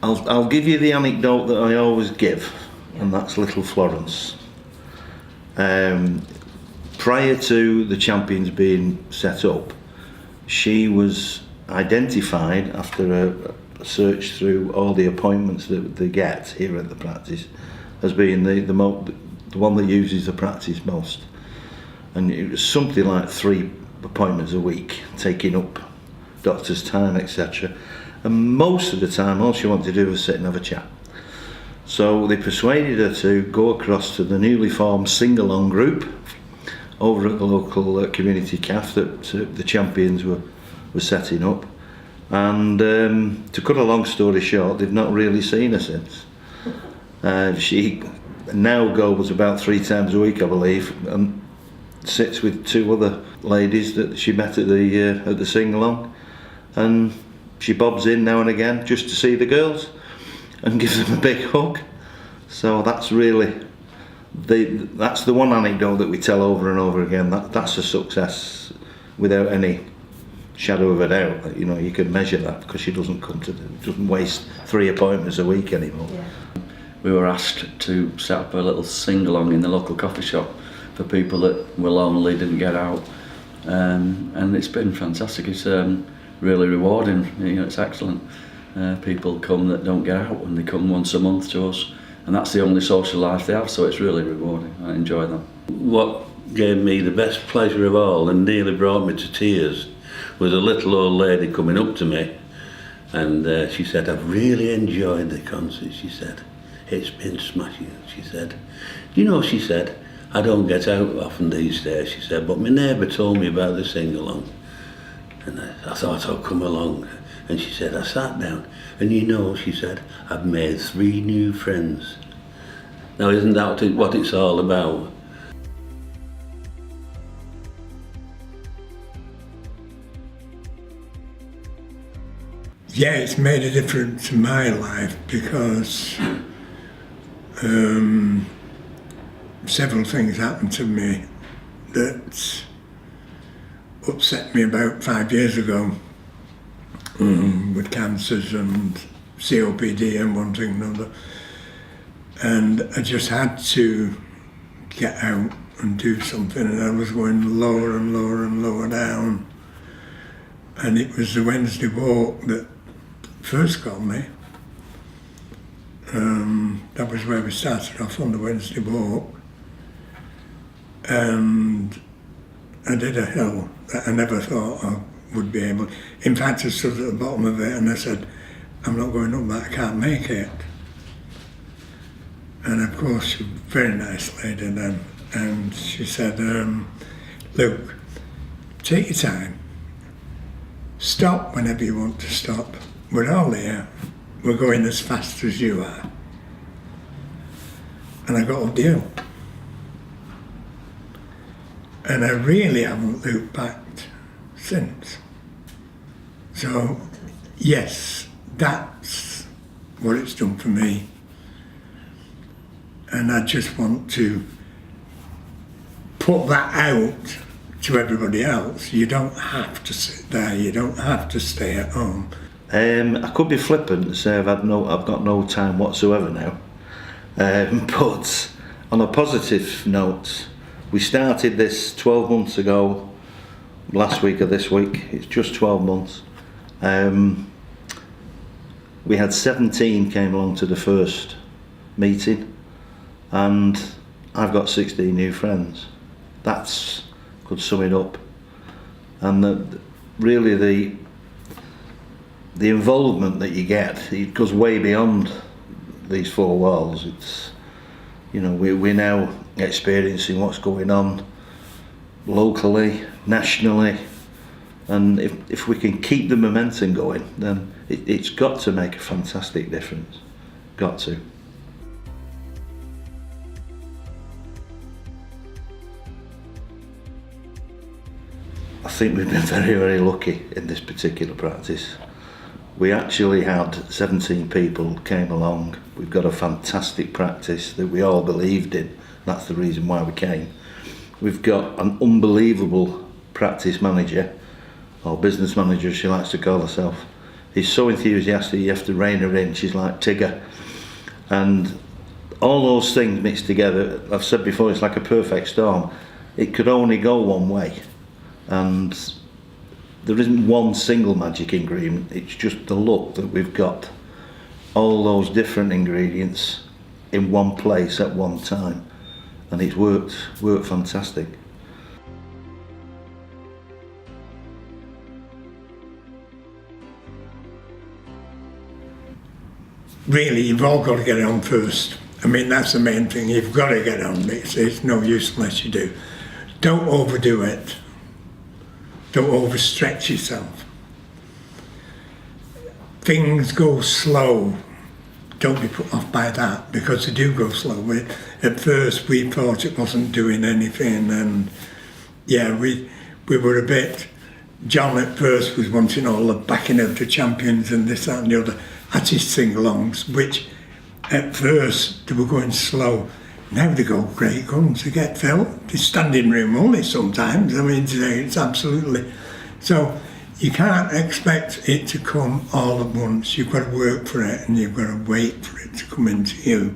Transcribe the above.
I'll give you the anecdote that I always give, and that's little Florence. Prior to the Champions being set up, she was identified after a search through all the appointments that they get here at the practice as being the one that uses the practice most. And it was something like 3 appointments a week, taking up doctor's time, etc. And most of the time, all she wanted to do was sit and have a chat. So they persuaded her to go across to the newly formed sing-along group over at the local community cafe that the Champions were setting up. And to cut a long story short, they've not really seen her since. She now goes about 3 times a week, I believe, and sits with 2 other ladies that she met at the sing-along, and she bobs in now and again just to see the girls and gives them a big hug. So that's really that's the one anecdote that we tell over and over again. That's a success without any shadow of a doubt. You know, you can measure that because she doesn't waste 3 appointments a week anymore. Yeah. We were asked to set up a little sing-along in the local coffee shop for people that were lonely, didn't get out, and it's been fantastic. It's really rewarding. You know, it's excellent. People come that don't get out, and they come once a month to us, and that's the only social life they have. So it's really rewarding. I enjoy that. What gave me the best pleasure of all, and nearly brought me to tears, was a little old lady coming up to me, and she said, "I've really enjoyed the concert." She said, "It's been smashing." She said, "Do you know," she said, "I don't get out often these days," she said, "but my neighbour told me about the sing-along, and I thought I'd come along." And she said, "I sat down, and you know," she said, "I've made 3 new friends." Now, isn't that what it's all about? Yeah, it's made a difference in my life because several things happened to me that upset me about 5 years ago, with cancers and COPD and one thing and another. And I just had to get out and do something, and I was going lower and lower and lower down. And it was the Wednesday walk that first got me. That was where we started off, on the Wednesday walk. And I did a hill that I never thought I would be able. In fact, I stood at the bottom of it and I said, "I'm not going up that, I can't make it." And of course, she was a very nice lady then, and she said, "Luke, take your time. Stop whenever you want to stop. We're all here. We're going as fast as you are." And I got up the hill. And I really haven't looked back since. So, yes, that's what it's done for me. And I just want to put that out to everybody else. You don't have to sit there, you don't have to stay at home. I could be flippant and say I've got no time whatsoever now. But on a positive note, we started this 12 months ago, last week or this week. It's just 12 months. We had 17 came along to the first meeting, and I've got 16 new friends. That's could sum it up. And really the involvement that you get, it goes way beyond these 4 walls. It's, you know, we're now experiencing what's going on locally, nationally, and if we can keep the momentum going, then it's got to make a fantastic difference. Got to. I think we've been very, very lucky in this particular practice. We actually had 17 people came along. We've got a fantastic practice that we all believed in. That's the reason why we came. We've got an unbelievable practice manager, or business manager as she likes to call herself, is so enthusiastic you have to rein her in. She's like Tigger. And all those things mixed together, I've said before, it's like a perfect storm. It could only go one way. And there isn't one single magic ingredient, it's just the look that we've got. All those different ingredients in one place at one time. And it's worked fantastic. Really, you've all got to get on first. I mean, that's the main thing. You've got to get on. It's no use unless you do. Don't overdo it. Don't overstretch yourself. Things go slow. Don't be put off by that, because they do go slow. At first we thought it wasn't doing anything, and yeah, we were a bit... John at first was wanting all the backing of the champions and this, that and the other at his sing-alongs, which at first they were going slow. Now they go great guns, they get filled. It's standing room only sometimes. I mean, today it's absolutely... So you can't expect it to come all at once. You've got to work for it, and you've got to wait for it to come into you.